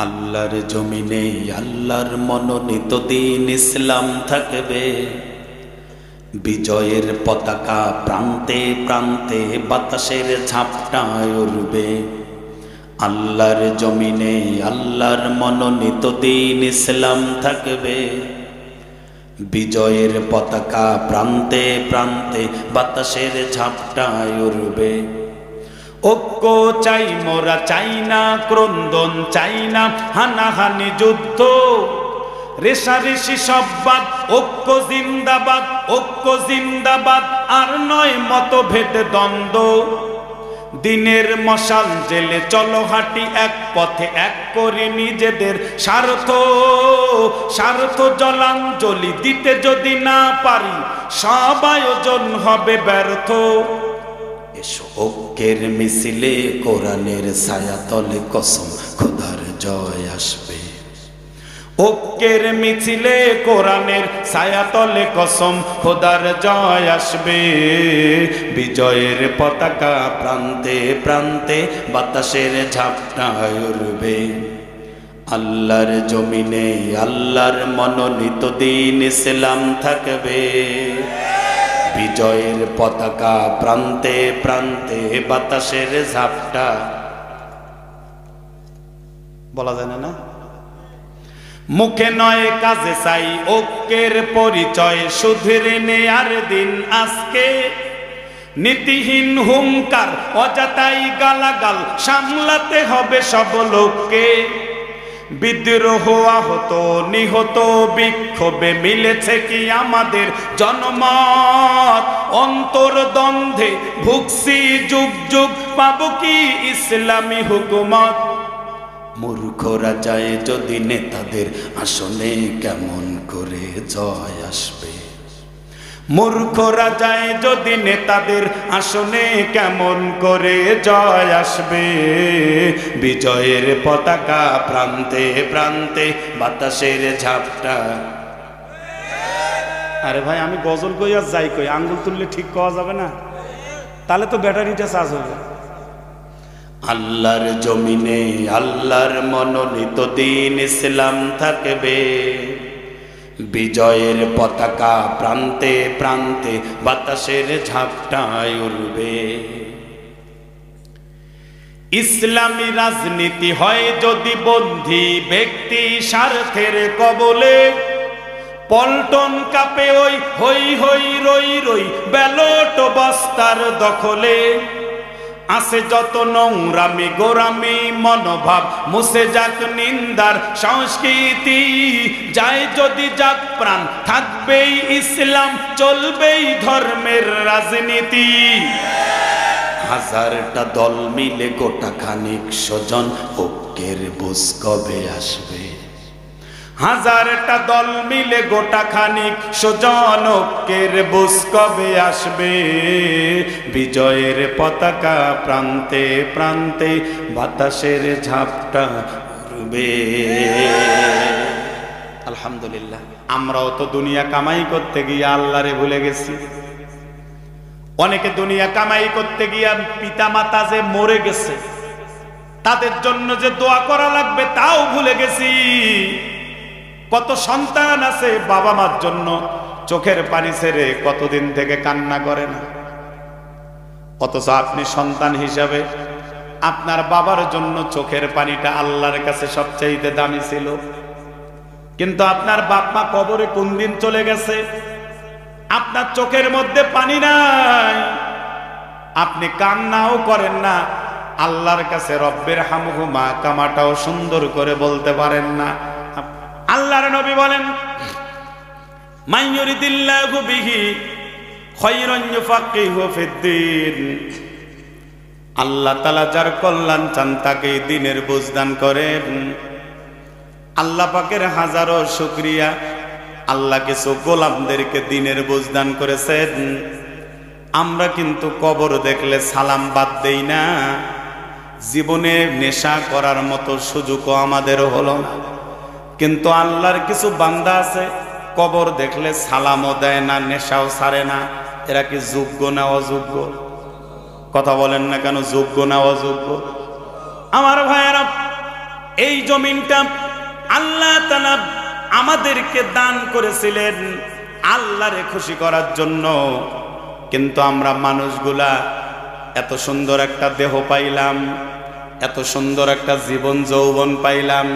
আল্লাহর জমিনে আল্লাহর মনোনীত দিন ইসলাম থাকবে। বিজয়ের পতাকা প্রান্তে প্রান্তে বাতাসের ঝাপটায় উড়বে। আল্লাহর জমিনে আল্লাহর মনোনীত দিন ইসলাম থাকবে। বিজয়ের পতাকা প্রান্তে প্রান্তে বাতাসের ঝাপটায় উড়বে। ঐক্য চাই মোরা, চাই না ক্রন্দন, চাই না হানাহানি যুদ্ধ, রেশারেশি সব বাদ, ঐক্য জিন্দাবাদ, ঐক্য জিন্দাবাদ, আর নয় মতভেদ দ্বন্দ্ব। দিনের মশাল জেলে চলো হাঁটি এক পথে, এক করি নিজেদের স্বার্থ। স্বার্থ জলাঞ্জলি দিতে যদি না পারি, সব আয়োজন হবে ব্যর্থ। এসো ঐক্যের মিছিলে কোরআনের ছায়াতলে কসম খোদার জয় আসবে। ঐক্যের মিছিলে কোরআনের ছায়াতলে কসম খোদার জয় আসবে। বিজয়ের পতাকা প্রান্তে প্রান্তে বাতাসের ঝাপটায় উড়বে। আল্লাহর জমিনে আল্লাহর মনোনীত দিন ইসলাম থাকবে। বিজয়ের পতাকা প্রান্তে প্রান্তে বাতাসের ঝাপটা, বলা যায় না? মুখে নয় কাজে চাই ঐক্যের পরিচয়, শুধরে নেয়ার দিন আজকে। নীতিহীন হুঙ্কার অযথাই গালাগাল সামলাতে হবে সব লোককে। বিদ্রোহ আহত নিহত বিক্ষোভে মিলেছে কি আমাদের জনমত? অন্তর্দ্বন্দ্বে ভুগছি যুগ যুগ, পাবো কি ইসলামী হুকুমত? মূর্খরা যায় যদি নেতাদের আসনে, কেমন করে জয় আসবে? মূর্খরা যায় যদি নেতাদের আসনে, কেমন করে জয় আসবে? বিজয়ের পতাকা প্রান্তে প্রান্তে বাতাসের ঝাপটা। আরে ভাই, আমি গজল কই আর যাই কই, আঙ্গুল তুললে ঠিক কওয়া যাবে না? তাহলে তো ব্যাটারিটা চার্জ হবে। আল্লাহর জমিনে আল্লাহর মনোনীত দিন ইসলাম থাকবে। বিজয়ের পতাকা প্রান্তে প্রান্তে বাতাসের ঝাপটায় উড়বে। ইসলামী রাজনীতি হয় যদি বন্দী ব্যক্তি স্বার্থের কবলে, পল্টন কাপে ওই হই হই রই রই ব্যালট বস্তার দখলে। আছে যত নোংরামি গোরামি মনোভাব, মুছে যাক নিন্দার সংস্কৃতি। যায় যদি যাক প্রাণ, থাকবেই ইসলাম, চলবেই ধর্মের রাজনীতি। হাজারটা দল মিলে গোটা খানিক স্বজন, ঐক্যের বুঝ কবে আসবে? হাজারটা দল মিলে গোটা খানিক স্বজন, ঐক্যের বুঝ কবে আসবে? বিজয়ের পতাকা প্রান্তে প্রান্তে বাতাসের ঝাপটা উড়বে। আলহামদুলিল্লাহ, আমরাও তো দুনিয়া কামাই করতে গিয়ে আল্লাহরে ভুলে গেছি। অনেকে দুনিয়া কামাই করতে গিয়া পিতা মাতা যে মরে গেছে, তাদের জন্য যে দোয়া করা লাগবে তাও ভুলে গেছি। কত সন্তান আছে বাবা মার জন্য চোখের পানি ছেড়ে কতদিন থেকে কান্না করে না, অথচ আপনি সন্তান হিসাবে আপনার বাবার জন্য চোখের পানিটা আল্লাহর কাছে সবচেয়ে দামি ছিল। কিন্তু আপনার বাপ মা কবরে কোন দিন চলে গেছে, আপনার চোখের মধ্যে পানি নাই, আপনি কান্নাও করেন না, আল্লাহর কাছে রব্বের হামহুমা কামাটাও সুন্দর করে বলতে পারেন না। আল্লাহর নবী বলেন, মাইয়ুরিদিল্লাহু বিহি খায়রান ইউফাক্কিহু ফিদ্দীন। আল্লাহ তাআলা যার কল্যাণ চান তাকে দ্বীনের বুঝ দান করেন। আল্লাহ পাকের হাজারো শুকরিয়া, আল্লাহ কিছু গোলামদেরকে দ্বীনের বুঝ দান করেছেন। আমরা কিন্তু কবর দেখলে সালাম বাদ দেই না। জীবনে নেশা করার মতো সুযোগও আমাদের হলো না, কিন্তু আল্লাহর কিছু বান্দা আছে কবর দেখলে সালামও দেয় না, নেশাও ছাড়ে না। এরা কি যোগ্য না অযোগ্য? কথা বলেন না কেন, যোগ্য না অযোগ্য? আমার ভাইয়েরা, এই জমিনটা আল্লাহ তাআলা আমাদেরকে দান করেছিলেন আল্লাহরে খুশি করার জন্য। কিন্তু আমরা মানুষগুলা এত সুন্দর একটা দেহ পাইলাম, এত সুন্দর একটা জীবন যৌবন পাইলাম,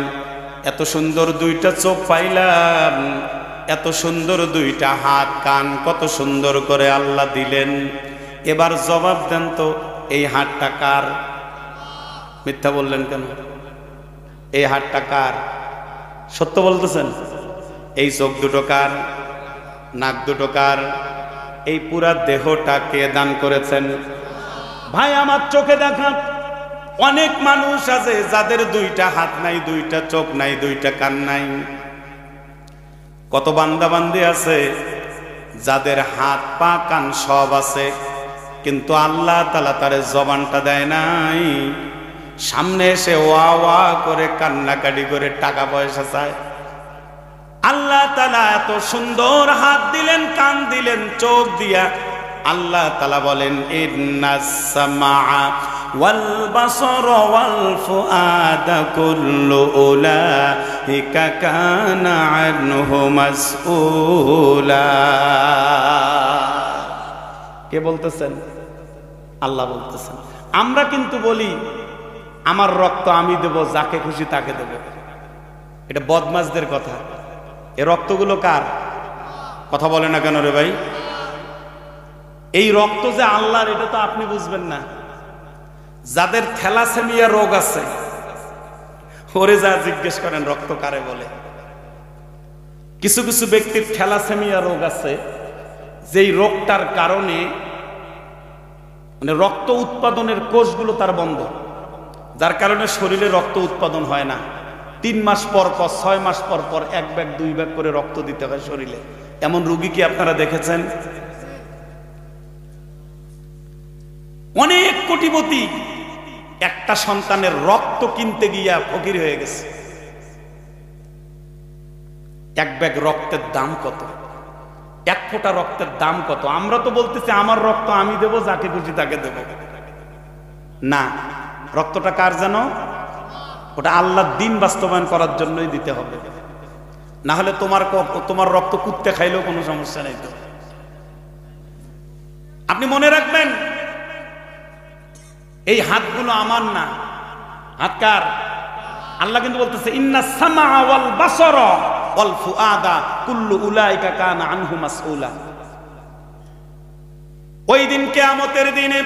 এত সুন্দর দুইটা চোখ পাইলাম, এত সুন্দর দুইটা হাত কান কত সুন্দর করে আল্লাহ দিলেন। এবার জবাব দেন তো, এই হাতটা কার? মিথ্যা বললেন কেন? এই হাতটা কার? সত্য বলতেছেন? এই চোখ দুটো কার? নাক দুটো কার? এই পুরা দেহটা কে দান করেছেন? ভাই আমার চোখে দেখা অনেক মানুষ আছে যাদের দুইটা হাত নাই, দুইটা চোখ নাই, দুইটা কান নাই। কত বান্দা বান্দি আছে যাদের হাত পা কান সব আছে, কিন্তু আল্লাহ তাআলা তার জবানটা দেয় নাই। সামনে এসে ওয়া ওয়া করে কান্নাকাটি করে টাকা পয়সা চায়। আল্লাহ তাআলা এত সুন্দর হাত দিলেন, কান দিলেন, চোখ দিয়া আল্লাহ তাআলা বলেন ইন্নাস সামাআ ওয়াল বাসারা ওয়াল ফুআদা কুল্লু উলাইকা কানা আনহু মাসউলা। কে বলতেছেন? আল্লাহ বলতেছেন। আমরা কিন্তু বলি আমার রক্ত আমি দেব, যাকে খুশি তাকে দেব। এটা বদমাশদের কথা। এই রক্তগুলো কার? কথা বলে না কেন রে ভাই? এই রক্ত যে আল্লাহর, এটা তো আপনি বুঝবেন না। যাদের থ্যালাসেমিয়া রোগ আছে ওরে যা জিজ্ঞেস করেন রক্ত কারে বলে। কিছু কিছু ব্যক্তির থ্যালাসেমিয়া রোগ আছে, যেই রোগটার কারণে মানে রক্ত উৎপাদনের কোষগুলো তার বন্ধ, যার কারণে শরীরে রক্ত উৎপাদন হয় না। 3 মাস পর পর 6 মাস পর পর 1 ব্যাগ 2 ব্যাগ করে রক্ত দিতে হয় শরীরে। এমন রোগী কি আপনারা দেখেছেন? অনেক কোটিপতি একটা সন্তানের রক্ত কিনতে গিয়া ফকির হয়ে গেছে। 1 ব্যাগ রক্তের দাম কত? 1 ফোঁটা রক্তের দাম কত? আমরা তো বলতেছি আমার রক্ত আমি দেব, যাকে খুশি তাকে দেব। না, রক্তটা কার জানো? ওটা আল্লাহর দ্বীন বাস্তবায়ন করার জন্যই দিতে হবে। না হলে তোমার রক্ত কুত্তে খাইলেও কোনো সমস্যা নেই। তো আপনি মনে রাখবেন, এই হাতগুলো আমার না, হাত কার? আল্লাহ কিন্তু বলতেছে ইন্নাস সামাআ ওয়াল বাসারা ওয়াল ফুআদা কুল্লু উলাইকা কানা আনহু মাসউলা। ওই দিন কিয়ামতের দিনে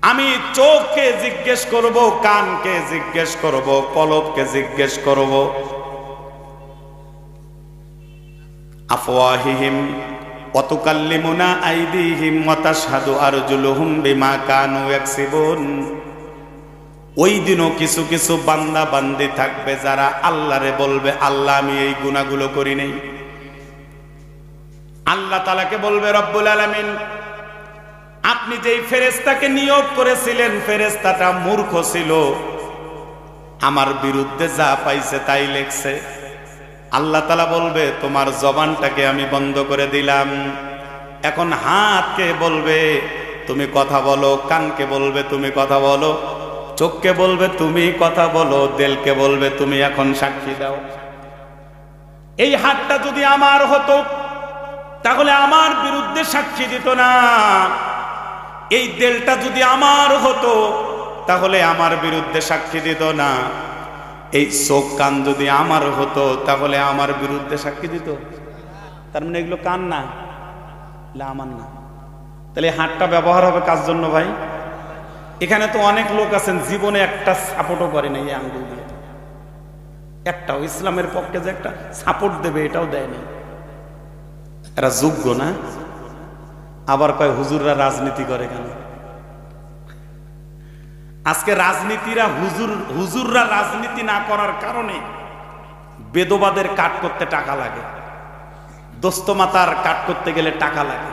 আমি চোখকে জিজ্ঞেস করব, কানকে জিজ্ঞেস করব, কলবকে জিজ্ঞেস করব। আফওয়াহিহিম ওয়া তুকাল্লিমুনা আইদিহিম ওয়া তাশহাদু আরজুলুহুম বিমা কানু ইয়াকসিবুন। ওই দিনও কিছু কিছু বান্দা বান্দি থাকবে যারা আল্লাহরে বলবে আল্লাহ আমি এই গুনাহগুলো করি নাই। আল্লাহ তাআলাকে বলবে রব্বুল আলামিন আপনি যেই ফেরেশতাকে নিয়োগ করেছিলেন ফেরেশতাটা মূর্খ ছিল, আমার বিরুদ্ধে যা পাইছে তাই লেখছে। আল্লাহ তাআলা বলবে তোমার জবানটাকে আমি বন্ধ করে দিলাম। এখন হাতকে বলবে তুমি কথা বলো, কানকে বলবে তুমি কথা বলো, চোখকে বলবে তুমি কথা বলো, দিলকে বলবে তুমি এখন সাক্ষী দাও। এই হাতটা যদি আমার হতো তাহলে আমার বিরুদ্ধে সাক্ষী দিত না। এই দিলটা যদি আমার হতো তাহলে আমার বিরুদ্ধে সাক্ষী দিত না। এই চোখ কান যদি আমার হতো তাহলে আমার বিরুদ্ধে সাক্ষী দিত। তার মানে এগুলো কান না, আমার না। তাহলে হাতটা ব্যবহার হবে কার জন্য ভাই? এখানে তো অনেক লোক আছেন জীবনে একটা সাপোর্টও করে না এই আঙ্গুল দিয়ে, একটাও ইসলামের পক্ষে যে একটা সাপোর্ট দেবে এটাও দেয়নি। এরা যোগ্য না। আবার কয় হুজুররা রাজনীতি করে কেন? আজকে রাজনীতিরা হুজুররা রাজনীতি না করার কারণে বেদবাদের কাট করতে টাকা লাগে, দোস্তমাতার কাট করতে গেলে টাকা লাগে,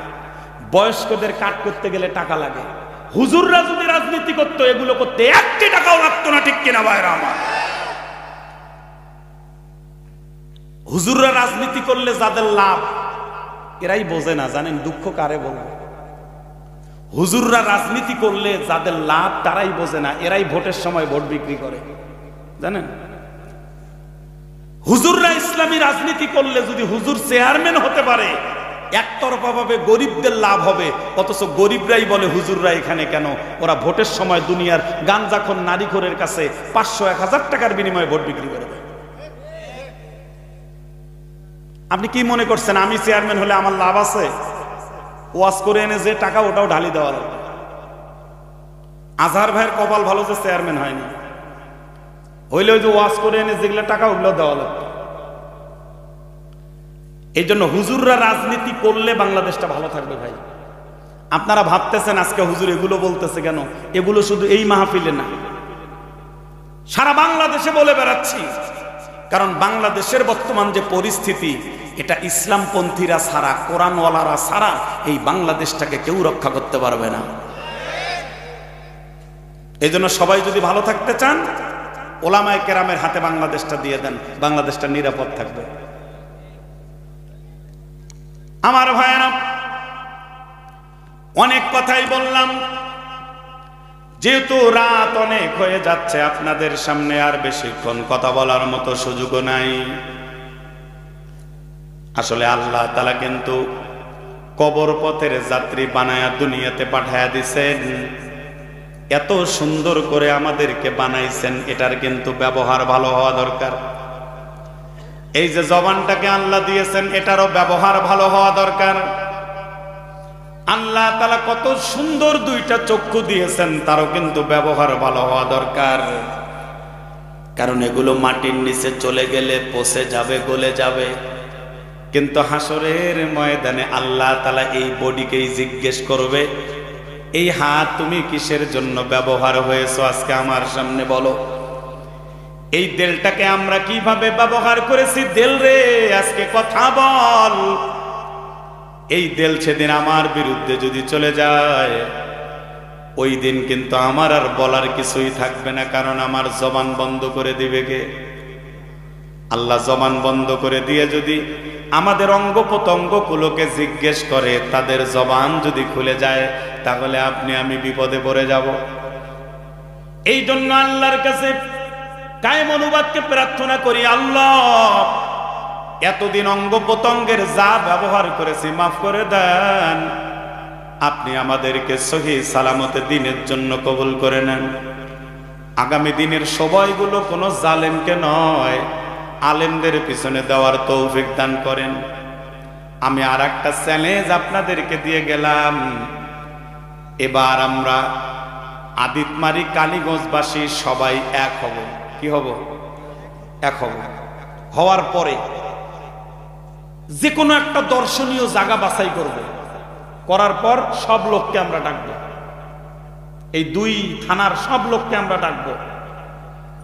বয়স্কদের কাট করতে গেলে টাকা লাগে। হুজুররা যদি রাজনীতি করতো এগুলো করতে 1 টাকাও লাগতো না, ঠিক কিনা ভাইরা আমার? হুজুররা রাজনীতি করলে যাদের লাভ এরাই বোঝে না, জানেন? দুঃখ কারে বলবো? হুজুররা রাজনীতি করলে যাদের লাভ তারাই বোঝে না, এরাই ভোটের সময় ভোট বিক্রি করে। জানেন? হুজুররা ইসলামী রাজনীতি করলে যদি হুজুর চেয়ারম্যান হতে পারে, একতরফা ভাবে গরিবদের লাভ হবে, অথচ গরিবরাই বলে হুজুররা এখানে কেন? ওরা ভোটের সময় দুনিয়ার গাঞ্জাখোর নারীখোরের কাছে 500-1000 টাকার বিনিময়ে ভোট বিক্রি করে দেয়। আপনি কি মনে করছেন আমি চেয়ারম্যান হলে আমার লাভ আছে? ওয়াজ করে এনে যে টাকা ওটাও ঢালি দেওয়া লাগবে। আজহার ভাইয়ের কপাল ভালো যে চেয়ারম্যান হয়নি, হইলে ওই যে ওয়াজ করে এনে যেগুলো টাকা ওগুলো দেওয়া লাগবে। এই জন্য হুজুররা রাজনীতি করলে বাংলাদেশটা ভালো থাকবে। ভাই আপনারা ভাবতেছেন আজকে হুজুর এগুলো বলতেছে কেন? এগুলো শুধু এই মাহফিলে না, সারা বাংলাদেশে বলে বেড়াচ্ছি। কারণ বাংলাদেশের বর্তমান যে পরিস্থিতি, এটা ইসলামপন্থীরা ছাড়া, কোরআনওয়ালারা ছাড়া এই বাংলাদেশটাকে কেউ রক্ষা করতে পারবে না। এই জন্য সবাই যদি ভালো থাকতে চান, ওলামায়ে কেরামের হাতে বাংলাদেশটা দিয়ে দেন, বাংলাদেশটা নিরাপদ থাকবে। আমার ভাইয়েরা, অনেক কথাই বললাম, যেহেতু রাত অনেক হয়ে যাচ্ছে, আপনাদের সামনে আর বেশিক্ষণ কথা বলার মতো সুযোগও নাই। আসলে আল্লাহ তাআলা কিন্তু কবর পথের যাত্রী বানায়া দুনিয়াতে পাঠায়া দিছেন। এত সুন্দর করে আমাদেরকে বানাইছেন, এটার কিন্তু ব্যবহার ভালো হওয়া দরকার। এই যে জবানটাকে আল্লাহ দিয়েছেন, এটারও ব্যবহার ভালো হওয়া দরকার। আল্লাহ তাআলা কত সুন্দর দুইটা চক্ষু দিয়েছেন, তারও কিন্তু ব্যবহার ভালো হওয়া দরকার। কারণ এগুলো মাটির নিচে চলে গেলে পচে যাবে, গলে যাবে। কিন্তু হাসরের ময়দানে আল্লাহ তাআলা এই বডিকেই জিজ্ঞেস করবে, এই হাত তুমি কিসের জন্য ব্যবহার হয়েছো আজকে আমার সামনে বলো। এই দেলটাকে আমরা কিভাবে ব্যবহার করেছি? দেল রে আজকে কথা বল। এই দেল সেদিন আমার বিরুদ্ধে যদি চলে যায়, ওই দিন কিন্তু আমার আর বলার কিছুই থাকবে না। কারণ আমার জবান বন্ধ করে দিবে কে? আল্লাহ জবান বন্ধ করে দিয়ে যদি আমাদের অঙ্গ প্রত্যঙ্গগুলোকে জিজ্ঞেস করে, তাদের জবান যদি খুলে যায়, তাহলে আপনি আমি বিপদে পড়ে যাব। এই জন্য আল্লাহর কাছে কায়েম অনুবাদকে প্রার্থনা করি, আল্লাহ এতদিন অঙ্গ প্রত্যঙ্গের যা ব্যবহার করেছি মাফ করে দেন। আপনি আমাদেরকে সহি সালামতে দিনের জন্য কবুল করে নেন। আগামী দিনের সময়গুলো কোনো জালেমকে নয়, আলেমদের পিছনে দেওয়ার তৌফিক দান করেন। আমি আর একটা চ্যালেঞ্জ আপনাদেরকে দিয়ে গেলাম। এবার আমরা আদিতমারি কালীগঞ্জবাসী সবাই এক হব। কি হব? এক হব। হওয়ার পরে যে কোনো একটা দর্শনীয় জায়গা বাছাই করব, করার পর সব লোককে আমরা ডাকবো, এই 2 থানার সব লোককে আমরা ডাকবো।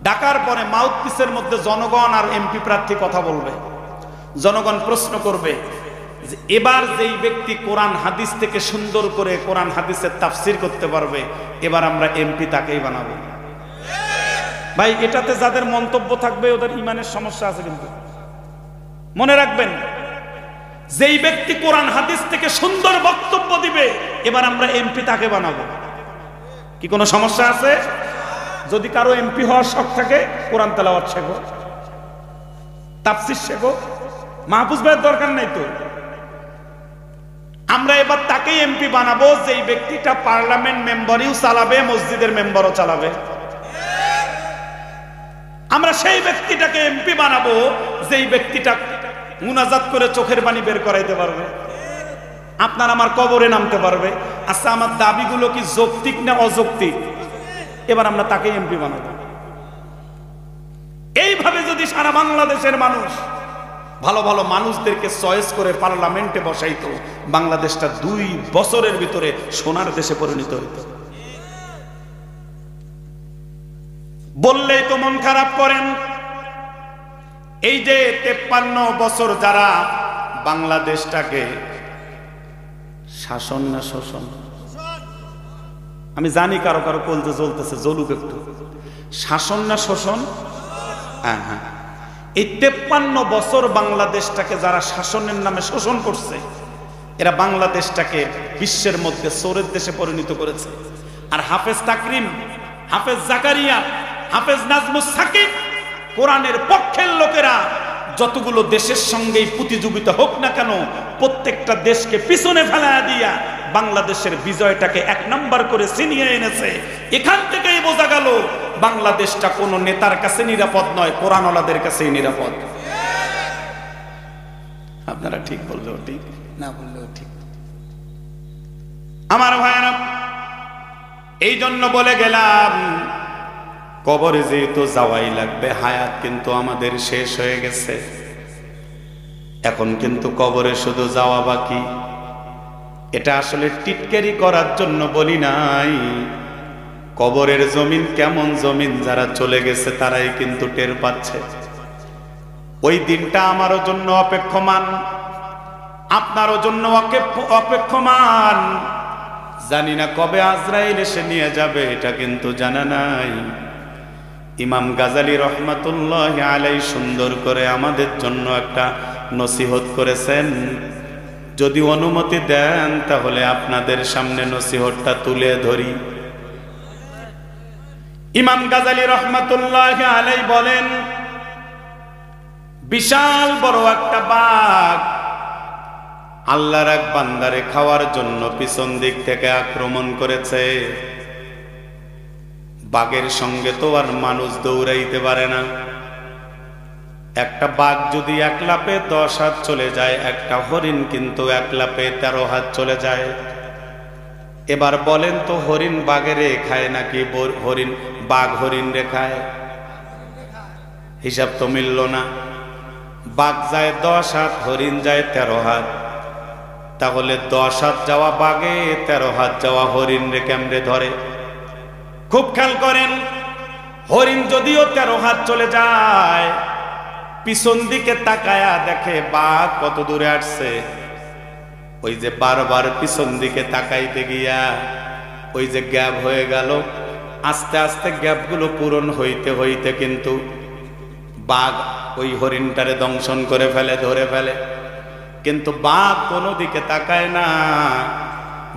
ডাকার পরে মাউথপিসের মধ্যে জনগণ আর এমপি প্রার্থী কথা বলবে। জনগণ প্রশ্ন করবে যে এবার যেই ব্যক্তি কোরআন হাদিস থেকে সুন্দর করে কোরআন হাদিসের তাফসির করতে পারবে, এবার আমরা এমপি তাকেই বানাবো। ভাই এটাতে যাদের মন্তব্য থাকবে ওদের ইমানের সমস্যা আছে, কিন্তু মনে রাখবেন, যেই ব্যক্তি কোরআন হাদিস থেকে সুন্দর বক্তব্য দিবে, এবার আমরা এমপি তাকে বানাবো। কি কোনো সমস্যা আছে? যদি কারো এমপি হওয়ার শখ থাকে, কোরআন তেলাওয়াত শেখো, তাফসির শেখো, মাহফুজ ভাইয়ের দরকার নাই তো। আমরা এবার তাকেই এমপি বানাবো যেই ব্যক্তিটা পার্লামেন্ট মেম্বারও চালাবে, মসজিদের মেম্বারও চালাবে। আমরা সেই ব্যক্তিটাকে এমপি বানাবো যেই ব্যক্তিটা মুনাজাত করে চোখের পানি বের করাইতে পারবে, আপনার আমার কবরে নামতে পারবে। আচ্ছা, আমার দাবিগুলো কি যৌক্তিক না অযৌক্তিক? এবার আমরা তাকে এমপি বানাবো। এইভাবে যদি সারা বাংলাদেশের মানুষ ভালো ভালো মানুষদেরকে চয়েস করে পার্লামেন্টে বসাইতো, বাংলাদেশটা 2 বছরের ভিতরে সোনার দেশে পরিণত হইত। বললেই তো মন খারাপ করেন। এই যে 53 বছর যারা বাংলাদেশটাকে শাসন না শোষণ, আমি জানি কারো কারো কলজে জ্বলতেছে, জ্বলুক একটু। শাসন না শোষণ? হ্যাঁ হ্যাঁ, এই 53 বছর বাংলাদেশটাকে যারা শাসনের নামে শোষণ করছে, এরা বাংলাদেশটাকে বিশ্বের মধ্যে চোরের দেশে পরিণত করেছে। আর হাফেজ তাকরিম, হাফেজ জাকারিয়া হাফেজ নাজমুস সাকিব, কোরআনের পক্ষের লোকেরা যতগুলো দেশের সঙ্গেই প্রতিযোগিতা হোক না কেন, প্রত্যেকটা দেশকে পিছনে ফেলা দিয়া বাংলাদেশের বিজয়টাকে 1 নাম্বার করে ছিনিয়ে এনেছে। এখান থেকেই বোঝা গেল বাংলাদেশটা কোনো নেতার কাছে নিরাপদ নয়, কোরআনওয়ালাদের কাছেই নিরাপদ। আপনারা ঠিক বললেও ঠিক, না বললেও ঠিক। আমার ভাইয়েরা, এই জন্য বলে গেলাম কবরে যেহেতু যাওয়াই লাগবে, হায়াত কিন্তু আমাদের শেষ হয়ে গেছে। এখন কিন্তু কবরে শুধু যাওয়া বাকি। এটা আসলে টিটকারি করার জন্য বলি নাই। কবরের জমিন কেমন জমিন, যারা চলে গেছে তারাই কিন্তু টের পাচ্ছে। ওই দিনটা আমারও জন্য অপেক্ষমান, আপনারও জন্য অপেক্ষমান। জানি না কবে আজরাইল এসে নিয়ে যাবে, এটা কিন্তু জানা নাই। ইমাম গাজালি রহমাতুল্লাহ আলাই সুন্দর করে আমাদের জন্য একটা নসিহত করেছেন। যদি অনুমতি দেন তাহলে আপনাদের সামনে নসিহতটা তুলে ধরি। ইমাম গাজালি রহমাতুল্লাহ আলাই বলেন, বিশাল বড় একটা বাঘ আল্লাহর এক বান্দারে খাওয়ার জন্য পিছন দিক থেকে আক্রমণ করেছে। বাঘের সঙ্গে তো আর মানুষ দৌড়াইতে পারে না। একটা বাঘ যদি 1 লাফে 10 হাত চলে যায়, একটা হরিণ কিন্তু 1 লাফে 13 হাত চলে যায়। এবার বলেন তো, হরিণ বাঘেরে খায় নাকি হরিণ বাঘ হরিণ রে খায়? হিসাব তো মিলল না। বাঘ যায় 10 হাত, হরিণ যায় 13 হাত। তাহলে 10 হাত যাওয়া বাঘে 13 হাত যাওয়া হরিণ রে কেমনে ধরে? খুব খেয়াল করেন, হরিণ যদিও 13 হাত চলে যায়, পিছন দিকে তাকায়া দেখে বাঘ কত দূরে আসছে। ওই যে বারবার পিছন দিকে তাকাইতে গিয়া ওই যে গ্যাপ হয়ে গেল, আস্তে আস্তে গ্যাপগুলো পূরণ হইতে হইতে কিন্তু বাঘ ওই হরিণটারে দংশন করে ফেলে, ধরে ফেলে। কিন্তু বাঘ কোনো দিকে তাকায় না।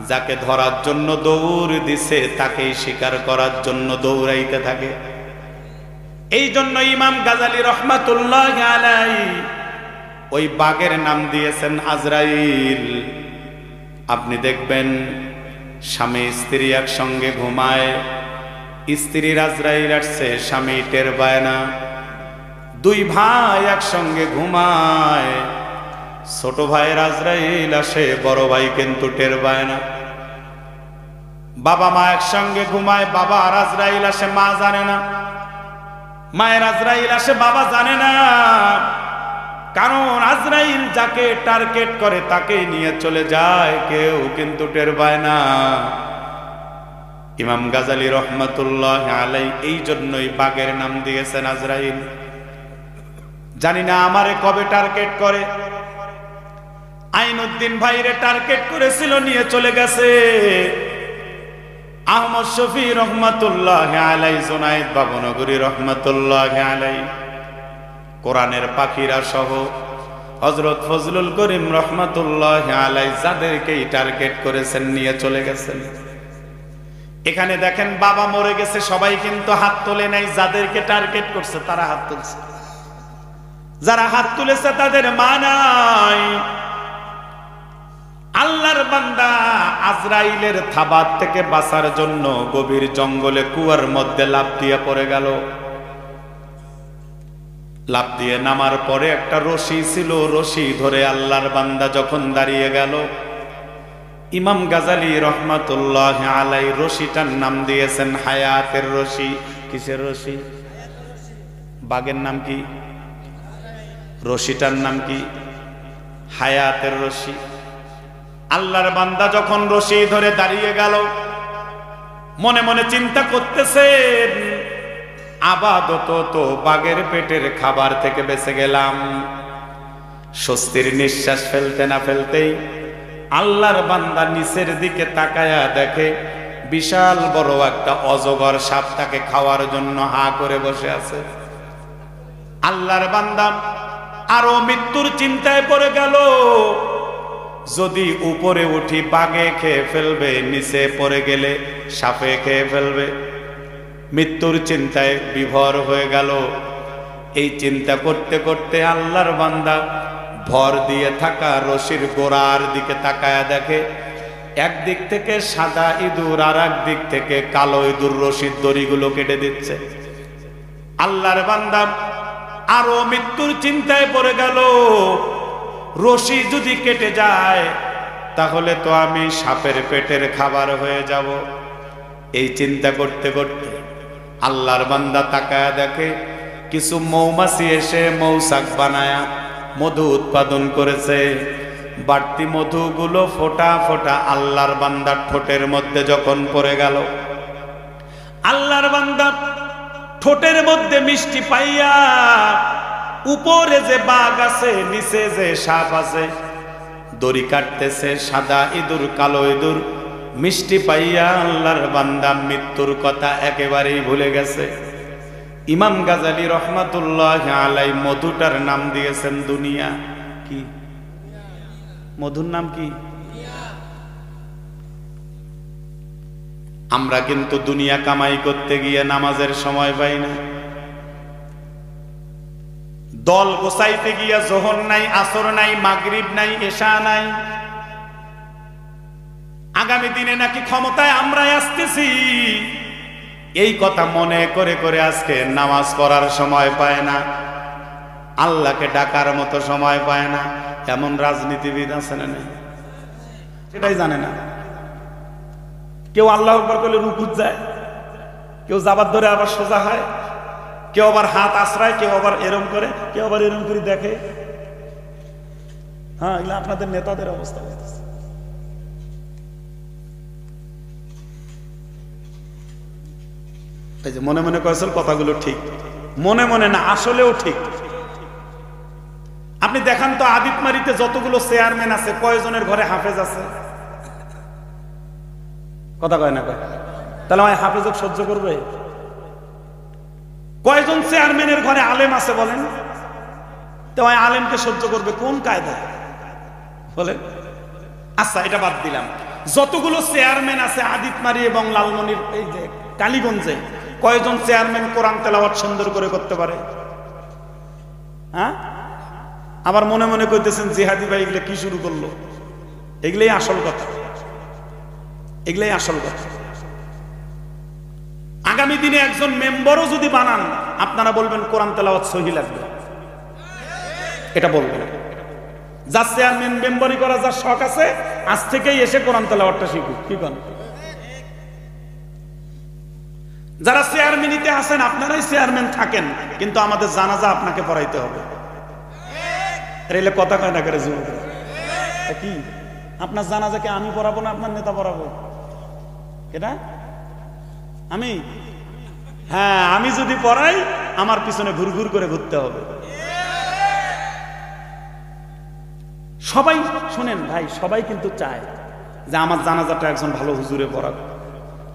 যাকে ধরার জন্য দৌড় দিছে তাকেই শিকার করার জন্য দৌড়াইতে থাকে। এই জন্য ইমাম গাজালি রহমাতুল্লাহ আলাইহি ওই বাঘের নাম দিয়েছেন আজরাইল। আপনি দেখবেন স্বামী স্ত্রী একসঙ্গে ঘুমায়, স্ত্রীর আজরাইল আসছে, স্বামী টের পায় না। 2 ভাই একসঙ্গে ঘুমায়, ছোট ভাইয়ের আজরাইল আসে, বড় ভাই কিন্তু টের পায় না। বাবা মা একসঙ্গে ঘুমায়, বাবা আর আজরাইল আসে, মা জানে না। মায়ের আজরাইল আসে, বাবা জানে না। কারণ আজরাইল যাকে টার্গেট করে তাকে নিয়ে চলে যায়, কেউ কিন্তু টের পায় না। ইমাম গাজালি রহমাতুল্লাহ আলাইহি এই জন্যই বাঘের নাম দিয়েছেন আজরাইল। জানি না আমারে কবে টার্গেট করে। আইনুদ্দিন ভাইরে টার্গেট করেছিল, নিয়ে চলে গেছে। আহমদ শফি রহমাতুল্লাহ আলাইহি, জুনায়েদ বাবনগরী রহমাতুল্লাহ আলাইহি, কোরআনের পাখিরা সহ হযরত ফজলুল করিম রহমাতুল্লাহ আলাইহি যাদেরকেই টার্গেট করেছেন নিয়ে চলে গেছেন। এখানে দেখেন বাবা মরে গেছে, সবাই কিন্তু হাত তোলে নাই। যাদেরকে টার্গেট করছে তারা হাত তুলছে। যারা হাত তুলেছে তাদের মা নাই। আল্লাহর বান্দা আজরাইলের থাবাত থেকে বাঁচার জন্য গভীর জঙ্গলে কুয়ার মধ্যে লাফ দিয়ে পড়ে গেল। লাফ দিয়ে নামার পরে একটা রশি ছিল, রশি ধরে আল্লাহর বান্দা যখন দাঁড়িয়ে গেল, ইমাম গাজালি রহমাতুল্লাহ আলাইহি রশিটার নাম দিয়েছেন হায়াতের রশি। কিসের রশি? বাঘের নাম কি? রশিটার নাম কি? হায়াতের রশি। আল্লাহর বান্দা যখন রশি ধরে দাঁড়িয়ে গেল, মনে মনে চিন্তা করতেছেন, আপাতত তো বাঘের পেটের খাবার থেকে বেঁচে গেলাম। স্বস্তির নিঃশ্বাস ফেলতে না ফেলতেই আল্লাহর বান্দা নিচের দিকে তাকায়া দেখে বিশাল বড় একটা অজগর সাপ তাকে খাওয়ার জন্য হা করে বসে আছে। আল্লাহর বান্দা আরো মৃত্যুর চিন্তায় পড়ে গেল। যদি উপরে উঠি বাঘে খেয়ে ফেলবে, নিচে পড়ে গেলে সাপে খেয়ে ফেলবে। মৃত্যুর চিন্তায় বিভোর হয়ে গেল। এই চিন্তা করতে করতে আল্লাহর বান্দা ভর দিয়ে থাকা রশির গোড়ার দিকে তাকায়া দেখে একদিক থেকে সাদা ইঁদুর আর এক দিক থেকে কালো ইঁদুর রশির দড়িগুলো কেটে দিচ্ছে। আল্লাহর বান্দা আরো মৃত্যুর চিন্তায় পড়ে গেল, রশি যদি কেটে যায় তাহলে তো আমি সাপের পেটের খাবার হয়ে যাব। এই চিন্তা করতে করতে আল্লাহর বান্দা তাকায়া দেখে কিছু মৌমাছি এসে মৌচাক বানায়া মধু উৎপাদন করেছে। বাড়তি মধুগুলো ফোঁটা ফোঁটা আল্লাহর বান্দার ঠোঁটের মধ্যে যখন পড়ে গেল, আল্লাহর বান্দা ঠোঁটের মধ্যে মিষ্টি পাইয়া উপরে যে বাঘ আছে নিচে যে সাপ আছে দড়ি কাটতেছে, সাদা ইঁদুর কালো ইঁদুর মিষ্টি পাইয়া আল্লাহর বান্দা মৃত্যুর কথা একেবারেই ভুলে গেছে। ইমাম গাজালি রহমাতুল্লাহ আলাই মধুটার নাম দিয়েছেন দুনিয়া। কি মধুর নাম কি? আমরা কিন্তু দুনিয়া কামাই করতে গিয়ে নামাজের সময় পাই না, দল গোছাইতে গিয়া যোহর নাই, আসর নাই, মাগরিব নাই, এশা নাই। আগামী দিনে নাকি ক্ষমতায় আমরাই আসতেছি, এই কথা মনে করে করে আজকে নামাজ পড়ার সময় পায় না, আল্লাহকে ডাকার মতো সময় পায় না। এমন রাজনীতিবিদ আছে না নেই? সেটাই জানে না। কেউ আল্লাহ আকবার করলে রুকুত যায়, কেউ জাবাত ধরে আবার সোজা হয়, কেউ আবার হাত আশ্রায়, কেউ আবার এরম করে, কেউ আবার এরম করে দেখে। হ্যাঁ, এগুলো আপনাদের নেতাদের অবস্থা বলতেছে। এই যে মনে মনে কয়েছেন কথাগুলো ঠিক, মনে মনে না, আসলেও ঠিক। আপনি দেখান তো আদিতমারিতে যতগুলো চেয়ারম্যান আছে কয়জনের ঘরে হাফেজ আছে? কথা কয় না কয়? তাহলে আমার হাফেজক সহ্য করবে? কয়জন চেয়ারম্যানের ঘরে আলেম আছে বলেন তো? আলেমকে সহ্য করবে কোন কায়দায় বলেন? আচ্ছা, এটা বাদ দিলাম। যতগুলো চেয়ারম্যান আছে আদিতমারি এবং লালমনির এই যে কালীগঞ্জে, কয়জন চেয়ারম্যান কোরআন তেলাওয়াত সুন্দর করে করতে পারে? হ্যাঁ, আবার মনে মনে কইতেছেন জিহাদি ভাই এগুলো কি শুরু করলো? এগুলাই আসল কথা, এগুলাই আসল কথা। আগামী দিনে একজন মেম্বারও যদি বানান, আপনারা বলবেন কোরআন তেলাওয়াত সহি লাগবে, এটা বলবেন। যার চেয়ারম্যান মেম্বারি করা যার শখ আছে, আজ থেকেই এসে কোরআন তেলাওয়াতটা শিখুক। কি করেন? যারা চেয়ারম্যানিতে আছেন আপনারাই চেয়ারম্যান থাকেন, কিন্তু আমাদের জানাজা আপনাকে পড়াইতে হবে। রেলে কথা কয় না করে যুবক কি? আপনার জানাজাকে আমি পড়াবো না আপনার নেতা পড়াবো? এটা আমি? হ্যাঁ, আমি যদি পড়াই আমার পিছনে ঘুরঘুর করে ঘুরতে হবে। সবাই শুনেন ভাই, সবাই কিন্তু চায় যে আমার জানাজাটা একজন ভালো হুজুরে পড়াক,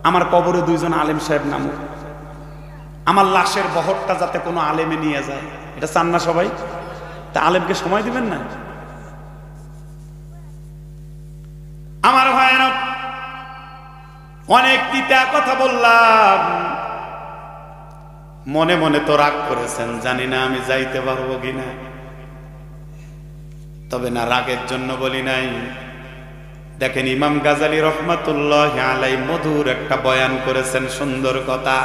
আমার কবরে দুইজন আলেম সাহেব নামুক, আমার লাশের বহরটা যাতে কোনো আলেমে নিয়ে যায়। এটা চান না সবাই? তা আলেমকে সময় দিবেন না? আমার ভাইয়েরা, অনেক তিতা কথা বললাম, মনে মনে তো রাগ করেছেন, জানি না আমি যাইতে পারবো কিনা। তবে না, রাগের জন্য বলি নাই। দেখেন, ইমাম গাজালি রহমাতুল্লাহ আলাই মধুর একটা বয়ান করেছেন, সুন্দর কথা।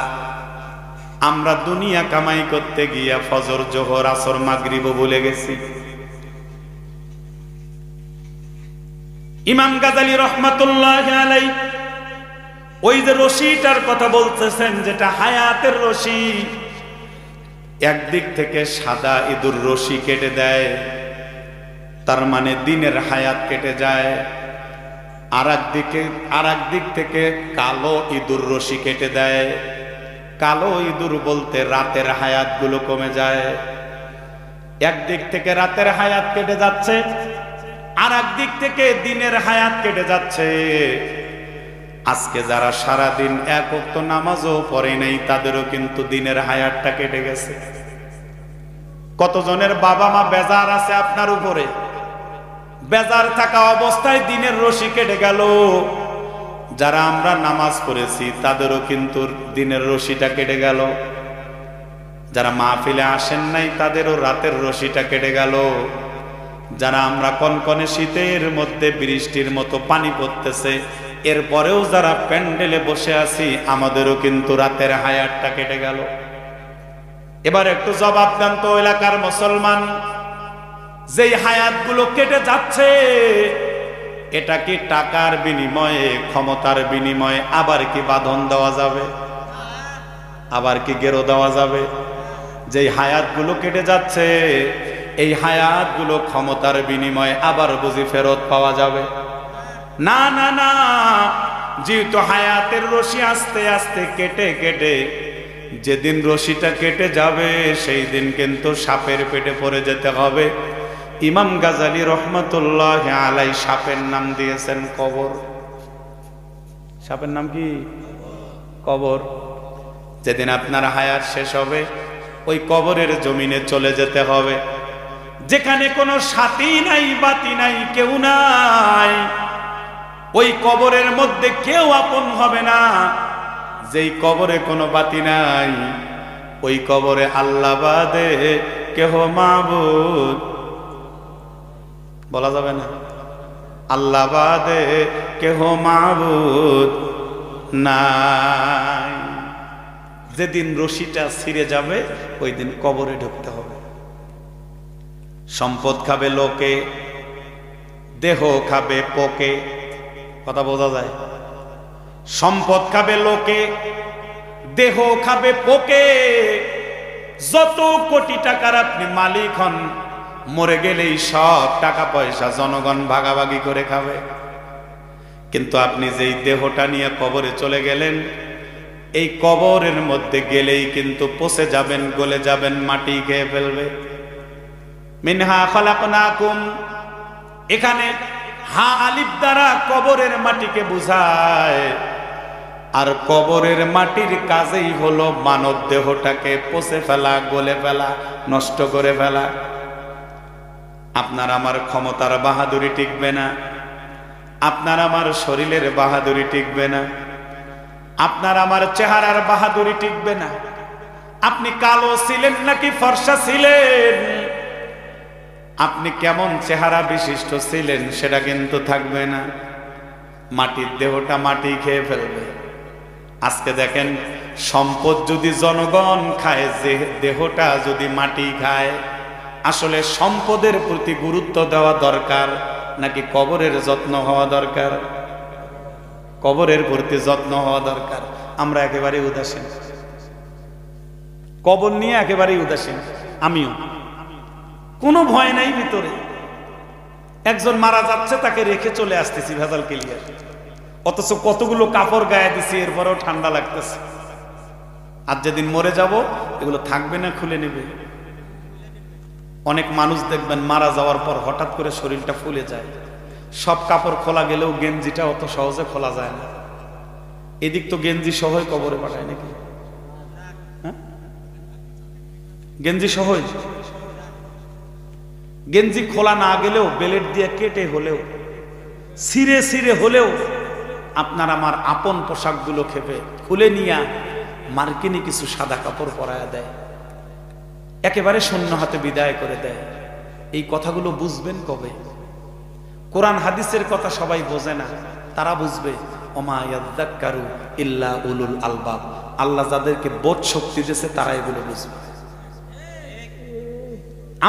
আমরা দুনিয়া কামাই করতে গিয়া ফজর, জোহর, আসর, মাগরিবও ভুলে গেছি। ইমাম গাজালি রহমাতুল্লাহ আলাই ওই যে রশিটার কথা বলতেছেন, যেটা হায়াতের রশি, একদিক থেকে সাদা ইঁদুর রশি কেটে দেয়, তার মানে দিনের হায়াত কেটে যায়। আর এক দিক থেকে কালো ইঁদুর রশি কেটে দেয়। কালো ইঁদুর বলতে রাতের হায়াত গুলো কমে যায়। একদিক থেকে রাতের হায়াত কেটে যাচ্ছে, আর একদিক থেকে দিনের হায়াত কেটে যাচ্ছে। আজকে যারা সারাদিন এক ওয়াক্ত নামাজও পড়ে নাই, তাদেরও কিন্তু দিনের হায়াতটা কেটে গেছে। কতজনের বাবা মা বেজার আছে আপনার উপরে, বেজার থাকা অবস্থায় দিনের রশি কেটে গেল, যারা আমরা নামাজ পড়েছি তাদেরও কিন্তু দিনের রশিটা কেটে গেল, যারা মাহফিলে আসেন নাই তাদেরও রাতের রশিটা কেটে গেল, যারা আমরা কনকনে শীতের মধ্যে বৃষ্টির মতো পানি পড়তেছে এরপরেও যারা প্যান্ডেলে বসে আছি আমাদেরও কিন্তু রাতের হায়াতটা কেটে গেল। এবার একটু জবাব দেন তো এলাকার মুসলমান, যেই হায়াতগুলো কেটে যাচ্ছে এটা কি টাকার বিনিময়ে, ক্ষমতার বিনিময়ে আবার কি বাঁধন দেওয়া যাবে, আবার কি গেরো দেওয়া যাবে? যেই হায়াতগুলো কেটে যাচ্ছে এই হায়াতগুলো ক্ষমতার বিনিময়ে আবার বুঝি ফেরত পাওয়া যাবে? না না না, যেহেতু হায়াতের রশি আস্তে আস্তে কেটে কেটে যেদিন রশিটা কেটে যাবে সেই দিন কিন্তু সাপের পেটে পড়ে যেতে হবে। ইমাম গাজালি রহমতুল্লাহ আলাই সাপের নাম দিয়েছেন কবর। সাপের নাম কি? কবর। যেদিন আপনার হায়াত শেষ হবে ওই কবরের জমিনে চলে যেতে হবে, যেখানে কোনো সাথী নাই, বাতি নাই, কেউ নাই। ওই কবরের মধ্যে কেউ আপন হবে না। যেই কবরে কোনো বাতি নাই ওই কবরে আল্লাহ বাদে কেহ মাবুদ বলা যাবে না। আল্লাহ বাদে কেহ মাবুদ নাই। যেদিন রশিটা ছিঁড়ে যাবে ওই দিন কবরে ঢুকতে হবে। সম্পদ খাবে লোকে, দেহ খাবে পোকে। কথা বোঝা যায়? সম্পদ খাবে লোকে, দেহ খাবে পোকে। যত কোটি টাকার আপনি মালিক হন, মরে গেলেই সব টাকা পয়সা জনগণ ভাগাভাগি করে খাবে। কিন্তু আপনি যেই দেহটা নিয়ে কবরে চলে গেলেন, এই কবরের মধ্যে গেলেই কিন্তু পচে যাবেন, গলে যাবেন, মাটি খেয়ে ফেলবে। মিনহা খালাকনাকুম, এখানে হা আলিফ দ্বারা কবরের মাটিকে বুঝায়। আর কবরের মাটির কাজেই হলো মানব দেহটাকে পচে ফেলা, গলে ফেলা, নষ্ট করে ফেলা। আপনার আমার ক্ষমতার বাহাদুরি টিকবে না, আপনার আমার শরীরের বাহাদুরি টিকবে না, আপনার আমার চেহারার বাহাদুরি টিকবে না। আপনি কালো ছিলেন নাকি ফর্সা ছিলেন, আপনি কেমন চেহারা বিশিষ্ট ছিলেন সেটা কিন্তু থাকবে না। মাটির দেহটা মাটি খেয়ে ফেলবে। আজকে দেখেন, সম্পদ যদি জনগণ খায়, যে দেহটা যদি মাটি খায়, আসলে সম্পদের প্রতি গুরুত্ব দেওয়া দরকার নাকি কবরের যত্ন হওয়া দরকার? কবরের প্রতি যত্ন হওয়া দরকার। আমরা একেবারে উদাসীন, কবর নিয়ে একেবারেই উদাসীন। আমিও, কোনো ভয় নাই ভিতরে। একজন মারা যাচ্ছে, তাকে রেখে চলে আসতেছি ভেজাল ক্লিয়ার, অথচ কতগুলো কাপড় গায়ে দিছি, এরপরেও ঠান্ডা লাগতেছে। আর যেদিন মরে যাব এগুলো থাকবে না, খুলে নেবে। অনেক মানুষ দেখবেন মারা যাওয়ার পর হঠাৎ করে শরীরটা ফুলে যায়। সব কাপড় খোলা গেলেও গেঞ্জিটা অত সহজে খোলা যায় না। এদিক তো গেঞ্জি সহই কবরে পাঠায় নাকি? হ্যাঁ, গেঞ্জি সহই। গেঞ্জি খোলা না গেলেও বেলেট দিয়ে কেটে হলেও, ছিঁড়ে ছিঁড়ে হলেও আপনার আমার আপন পোশাকগুলো খেপে খুলে নিয়ে মার্কিনি কিছু সাদা কাপড় পরায়া দেয়, একেবারে শূন্য হাতে বিদায় করে দেয়। এই কথাগুলো বুঝবেন কবে? কোরআন হাদিসের কথা সবাই বোঝে না, তারা বুঝবে ওমা ইয়াযাক্কারু ইল্লা উলুল আলবাব। আল্লাহ যাদেরকে বোধ শক্তি দিয়েছে তারা এগুলো বুঝবে।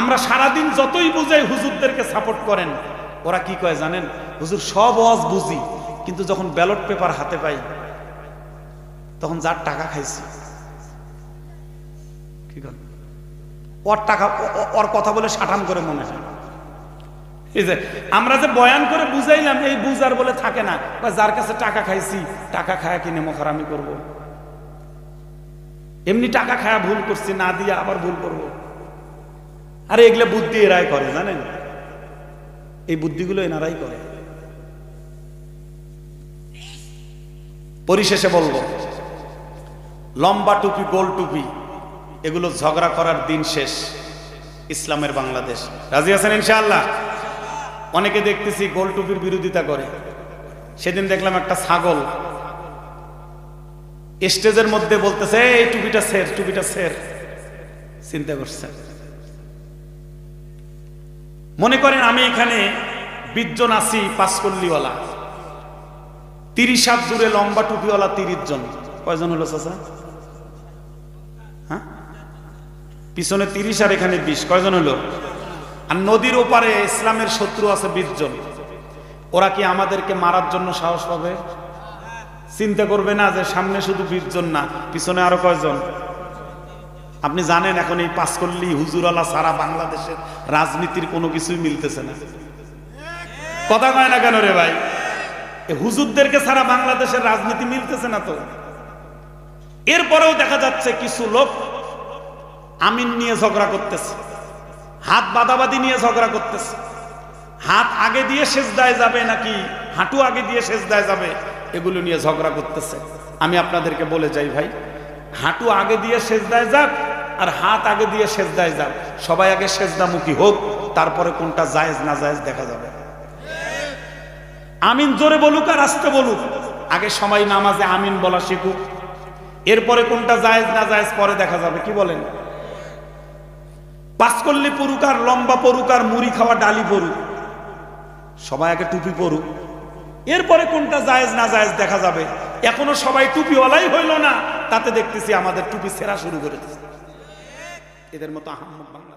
আমরা সারাদিন যতই বুঝাই হুজুরদেরকে সাপোর্ট করেন, ওরা কি কয় জানেন? হুজুর সব ওয়াজ বুঝি, কিন্তু যখন ব্যালট পেপার হাতে পাই তখন যার টাকা খাইছি, কি করেন, ওর টাকা, ওর কথা বলে সাটান করে মনে হয়। এই যে আমরা যে বয়ান করে বুঝাইলাম, এই বুঝার বলে থাকে না। যার কাছে টাকা খাইছি, টাকা খায়া কিনে মোখারামি করব, এমনি টাকা খায়া ভুল করছি, না দিয়ে আবার ভুল করব। আরে এগুলো বুদ্ধি এরাই করে, জানেন? এই বুদ্ধিগুলো এনারাই করে। পরিশেষে বলবো, লম্বা টুপি, গোল টুপি, এগুলো ঝগড়া করার দিন শেষ। ইসলামের বাংলাদেশ। রাজি আছেন ইনশাআল্লাহ? অনেকে দেখতেছি গোল টুপির বিরোধিতা করে, সেদিন দেখলাম একটা ছাগল স্টেজের মধ্যে বলতেছে, এই টুপিটা সের, টুপিটা সের। চিন্তা করছেন? মনে করেন আমি এখানে 20 জন আছি, পাঁচকল্লিওয়ালা, 30 হাত দূরে লম্বা টুপিওয়ালা 30 জন। কয়জন হলো চাচা? হ্যাঁ, পিছনে 30 আর এখানে 20, কয়জন হলো? আর নদীর ওপারে ইসলামের শত্রু আছে 20 জন। ওরা কি আমাদেরকে মারার জন্য সাহস পাবে? চিন্তা করবে না যে সামনে শুধু 20 জন না, পিছনে আরো কয়জন? আপনি জানেন এখন এই পাঁচকল্লি হুজুরালা সারা বাংলাদেশের রাজনীতির কোনো কিছুই মিলতেছে না। কথা কয় না কেন রে ভাই? এই হুজুরদেরকে সারা বাংলাদেশের রাজনীতি মিলতেছে না তো। এরপরেও দেখা যাচ্ছে কিছু লোক আমিন নিয়ে ঝগড়া করতেছে, হাত বাঁধাবাঁধি নিয়ে ঝগড়া করতেছে। হাত আগে দিয়ে সেজদায় যাবে নাকি হাঁটু আগে দিয়ে সেজদায় যাবে, এগুলো নিয়ে ঝগড়া করতেছে। আমি আপনাদেরকে বলে যাই ভাই, হাঁটু আগে দিয়ে সেজদায় যাক আর হাত আগে দিয়ে সেজদায় যাক, সবাই আগে সেজদামুখী হোক, তারপরে কোনটা জায়েজ না জায়েজ দেখা যাবে। আমিন জোরে বলুক আর আস্তে বলুক, আগে সবাই নামাজে আমিন বলা শিখুক, এরপরে কোনটা জায়েজ না জায়েজ পরে দেখা যাবে। কি বলেন? পাঁচকল্লি পড়ুক আর লম্বা পড়ুক আর মুড়ি খাওয়া ডালি পড়ুক, সবাই আগে টুপি পড়ুক, এরপরে কোনটা জায়েজ না জায়েজ দেখা যাবে। এখনো সবাই টুপিওয়ালাই হইল না, তাতে দেখতেছি আমাদের টুপি ছেঁড়া শুরু করে দিচ্ছে। এদের মতো আহম্মদ বাংলা।